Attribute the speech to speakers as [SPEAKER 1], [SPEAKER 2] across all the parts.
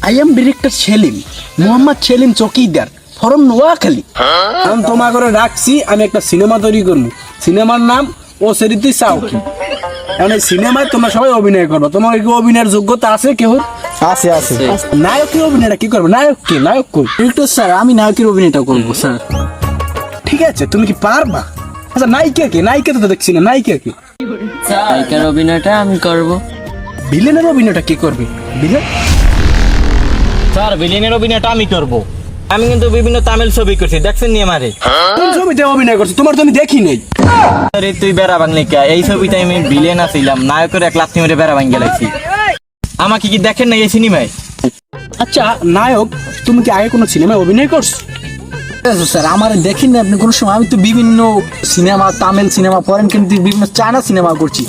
[SPEAKER 1] I am director Selim, Mohammad Selim Chowkidar, from Noakhali. কারণ তোমার করে রাখছি আমি একটা সিনেমা তৈরি করবো, সিনেমার নাম ও সেরিতি সাউকি। কারণ এই সিনেমায় তোমরা সবাই অভিনয় করবো, তোমার কি অভিনয়ের যোগ্যতা আছে কেউ?
[SPEAKER 2] আছে আছে।
[SPEAKER 1] নায়কের অভিনয়টা কি করবে? নায়ক কি? নায়ক কই?
[SPEAKER 2] ডিরেক্টর স্যার আমি নায়কের অভিনয়টা করবো স্যার।
[SPEAKER 1] ঠিক আছে, তুমি কি পারবা? আচ্ছা নায়িকা কে? নায়িকা তো দেখছি না, নায়িকা কে?
[SPEAKER 3] নায়িকার অভিনয়টা আমি করব।
[SPEAKER 1] ভিলেনের অভিনয়টা কি করবে? ভিলেন?
[SPEAKER 4] স্যার ভিলেনের অভিনয়টা আমি করব। আমি কিন্তু বিভিন্ন তামিল ছবি করছি, দেখছেন নি আমারে?
[SPEAKER 1] কোন ছবিতে অভিনয় করছো? তোমার তো আমি দেখি নাই।
[SPEAKER 4] আরে তুই বেড়া বাংলি কে? এই ছবিতে আমি ভিলেন আছিলাম, নায়কের এক লাথি মেরে বেড়া ভাঙ্গে লাগছি। আমাকে কি দেখেন না এই সিনেমায়?
[SPEAKER 1] আচ্ছা নায়ক, তুমি কি আগে কোনো সিনেমায় অভিনয় করছো?
[SPEAKER 2] স্যার আমার দেখেন না আপনি কোনো সময়, আমি তো বিভিন্ন সিনেমা, তামিল সিনেমা, ফরেন কিন্তু বিভিন্ন চায়না সিনেমা করছি।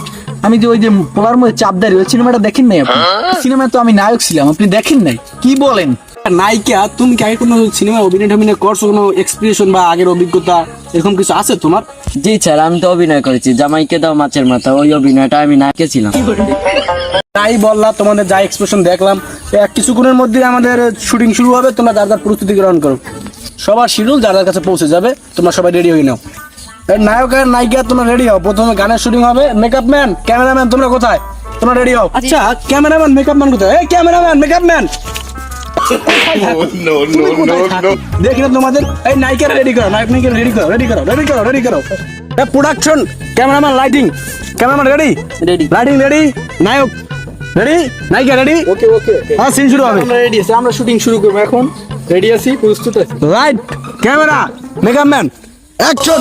[SPEAKER 2] আমি যে ওই যে পোলার মধ্যে চাপদারি, ওই সিনেমাটা দেখেন নাই আপনি? সিনেমায় তো আমি নায়ক ছিলাম, আপনি দেখেন নাই? কি বলেন?
[SPEAKER 1] নায়িকা, তুমি কি আগে কোনো সিনেমায় অভিনয় করছো? কোনো এক্সপিরিয়েন্স বা আগের অভিজ্ঞতা এরকম কিছু আছে তোমার?
[SPEAKER 3] জি স্যার, আমি তো অভিনয় করেছি জামাইকে দাও মাছের মাথা, ওই অভিনয়টা আমি নায়কে ছিলাম।
[SPEAKER 1] তাই বললা, তোমাদের যা এক্সপ্রেশন দেখলাম, কিছুক্ষণের মধ্যে আমাদের শুটিং শুরু হবে। তোমরা যার যার প্রস্তুতি গ্রহণ করো, সবার শিডিউল যার যার কাছে পৌঁছে যাবে। তোমরা সবাই রেডি হয়ে নাও। নায়ক আর নায়িকা তোমরা রেডি হও। প্রথমে গানের শুটিং হবে। মেকআপ ম্যান, ক্যামেরাম্যান তোমরা কোথায়? তোমরা রেডি হও। আচ্ছা ক্যামেরাম্যান, মেকআপ ম্যান কোথায়? এই ক্যামেরাম্যান, মেকআপ ম্যান, দেখি না তোমাদের। এই নায়িকারা রেডি করো, নায়ক নায়িকা রেডি করো, রেডি করো, রেডি করো, রেডি করো। Production, cameraman, lighting, cameraman ready,
[SPEAKER 3] ready.
[SPEAKER 1] Lighting ready, নায়ক রেডি, নায়িকা রেডি।
[SPEAKER 2] ওকে ওকে,
[SPEAKER 1] হ্যাঁ সিন শুরু হবে।
[SPEAKER 2] আমরা রেডি আছি, আমরা শুটিং শুরু করবো এখন। রেডি আছি, প্রস্তুত আছি।
[SPEAKER 1] Light, camera, makeup man, action.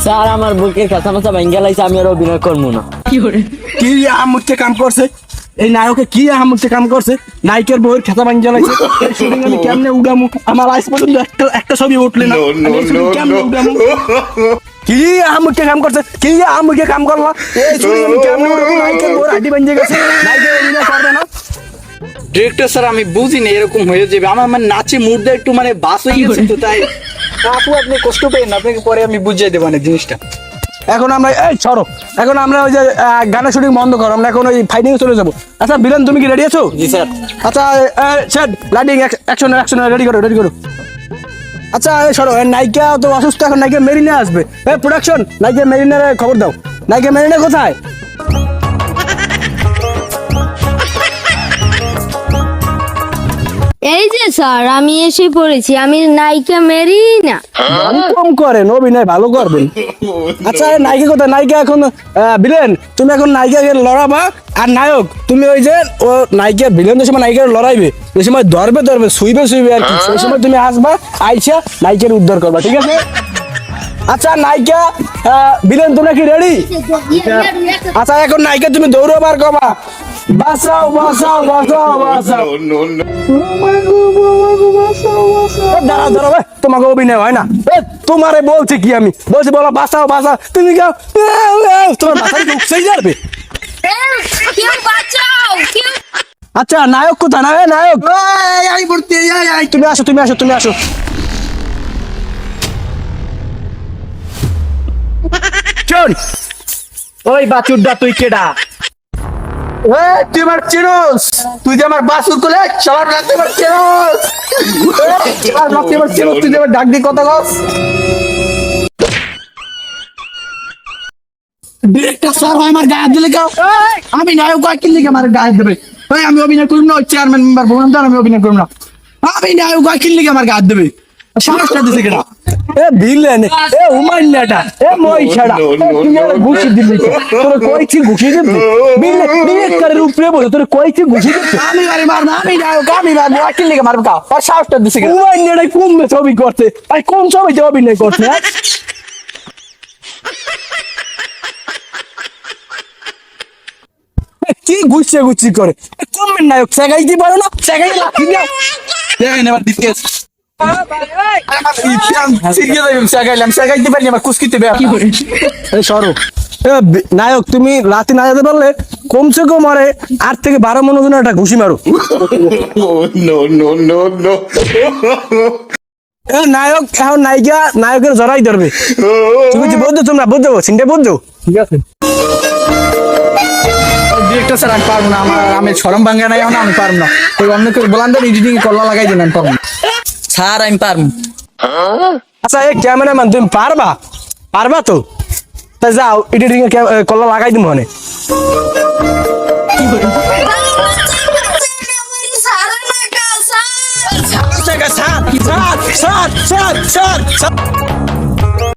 [SPEAKER 3] Sir আমার বুকের কাঁচা মাথা ভাঙ্গে লাগছে, আমি আর অভিনয় করবো না।
[SPEAKER 1] কি আহামুখে কাম করছে এই নায়কে? কি আহামুখে কাম করছে? নায়িকার বউয়ের খেতা ভাঙ জ্বালাইছে। শুটিং আমি কেমনে উড়ামু? আমার আজ পর্যন্ত একটা ছবি উঠলে না। আমি এই শুটিং কেমনে উড়ামু? কি আহামুখে কাম করছে? কি আহামুখে কাম করলা? এই শুটিং আমি কেমনে উড়ামু? নায়িকার বউয়ের হাড্ডি ভাঙে গেছে, নায়িকা অভিনয় করবে না।
[SPEAKER 2] ডিরেক্টর স্যার আমি বুঝি না এরকম হয়ে যাবে। আমার মানে নাচে মুডটা একটু মানে বাস হয়ে গেছে তো, তাই আপু আপনি কষ্ট পেন না, আপনাকে পরে আমি বুঝিয়ে দেবো না জিনিসটা।
[SPEAKER 1] এখন আমরা এই সরো, এখন আমরা ওই যে গানের শুটিং বন্ধ করো, আমরা এখন ওই ফাইটিং এ চলে যাবো। আচ্ছা বিলেন, তুমি কি রেডি আছো?
[SPEAKER 2] জি স্যার।
[SPEAKER 1] আচ্ছা set, lighting, action, action, ready করো, রেডি করো। আচ্ছা এই সরো, নায়িকা তো অসুস্থ, এখন নায়িকা মেরিনা আসবে। এই প্রোডাকশন, নায়িকা মেরিনার খবর দাও। নায়িকা মেরিনা কোথায়?
[SPEAKER 5] এই যে স্যার আমি এসে পড়েছি, আমি নায়িকা মেরিনা।
[SPEAKER 1] কম করেন, অভিনয় ভালো করবেন। আচ্ছা নায়িকা কোথায়? নায়িকা এখন বিলেন, তুমি এখন নায়িকাকে লড়াবা, আর নায়ক তুমি ওই যে ও নায়িকা ভিলেন যে সময় নায়িকার লড়াইবে, ওই সময় ধরবে শুইবে আর কি, সেই সময় তুমি আসবা, আইসা নায়িকার উদ্ধার করবা, ঠিক আছে? আচ্ছা নায়িকা, বিলেন তোমরা কি রেডি? আচ্ছা এখন নায়িকা তুমি দৌড়বার কবা, বাঁচাও বাঁচাও বাঁচাও বাঁচাও। দাঁড়াও দাঁড়াও, তোমাকে অভিনয় হয় না। তোমারে বলছি কি, আমি বলছি বলো বাঁচাও বাঁচাও, তুমি গাও, তোমার মাথা উঠছেই যাবে। আচ্ছা নায়ক কোথায়? না নায়ক তুমি আসো, তুমি আসো, তুমি আসো। চল ওই বাছুরটা, তুই কেডা? তুই আমার চিনোস? তুই যে আমার বাছুর কোলে সবার রাতে আমার চিনোস? তুই যে আমার ডাক দিয়ে কথা কস? ডিরেক্টর স্যার আমার গায়ে দিলে কেউ? আমি নায়ক কিনলে আমার গায়ে দেবে? আমি অভিনয় করব না, চেয়ারম্যান মেম্বার বললাম তো আমি অভিনয় করব না। আমি নায়ক কিনলে আমার গায়ে দেবে? সাহসটা দিছে কেডা? এ ভিলেন, এ হুমায়ুনটা, এ মহিষাড়া, তুই আমার ঘুষি দিলি, তোর কইছি ঘুষি দিবি? ডিরেক্টরের উপরে বলে তোর কইছি ঘুষি দিবি? আমি বাড়ি মারবো, আমি নায়ক, আমি মারবো, আকিল লিগে মারবো কা? আর সাহসটা দিছে কেডা? হুমায়ুনটা কোন ছবি করতে? ভাই কোন ছবিতে অভিনয় করতে? কি গুচ্ছে গুচ্ছি করে? কমেন নায়ক, সেগাইতে পারো না? সেগাই লাঠি দাও, দেখেন এবার দিতে সেগাইতে পারি আমার কুস্কিতে সরো
[SPEAKER 6] নায়ক তুমি রাতে না যেতে পারলে কমসে কম আরে 8 থেকে 12 মন ওজনের একটা ঘুষি মারো। নায়ক এখন নায়িকা নায়কের জড়াই ধরবে। তুমি কি বুঝছো? তোমরা বুঝছো? সিনটা বুঝছো? ঠিক আছে
[SPEAKER 2] ডিরেক্টর স্যার আমি পারবো না, আমি শরম ভাঙ্গা নাই, আমি পারবো না। ওই অন্য কেউ বলান দেন এডিটিং কল্লা লাগাই দিন, আমি পারবো না।
[SPEAKER 3] স্যার আমি পারবো।
[SPEAKER 6] আচ্ছা এই ক্যামেরাম্যান তুমি পারবা? পারবা তো? তা যাও এডিটিং এ কল্লা লাগাই দিম মনে।
[SPEAKER 5] সারা না কাল, sir.
[SPEAKER 6] Sir sir sir sir sir